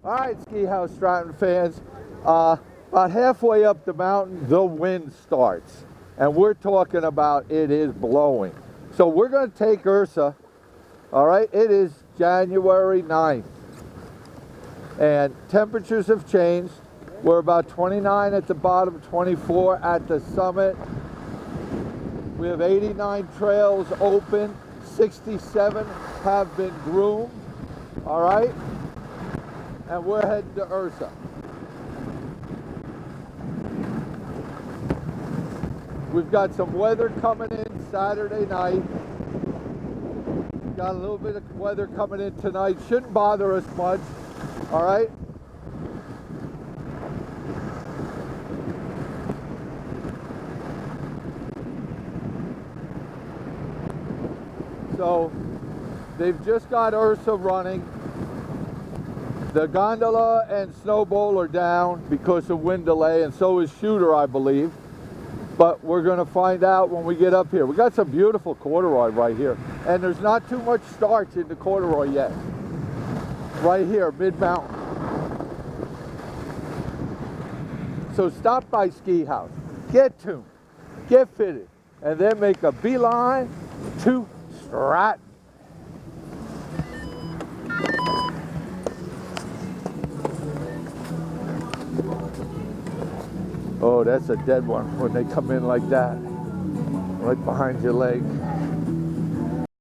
All right, Ski House Stratton fans. About halfway up the mountain, the wind starts. And we're talking about it is blowing. So we're going to take Ursa. All right, it is January 9th. And temperatures have changed. We're about 29 at the bottom, 24 at the summit. We have 89 trails open, 67 have been groomed. All right, and we're heading to Ursa. We've got some weather coming in Saturday night. Got a little bit of weather coming in tonight. Shouldn't bother us much. All right. So they've just got Ursa running. The gondola and Snowbowl are down because of wind delay, and so is Shooter, I believe. But we're going to find out when we get up here. We got some beautiful corduroy right here, and there's not too much starch in the corduroy yet. Right here, mid-mountain. So stop by Ski House, get tuned, get fitted, and then make a beeline to Stratton. Oh, that's a dead one when they come in like that, right behind your leg.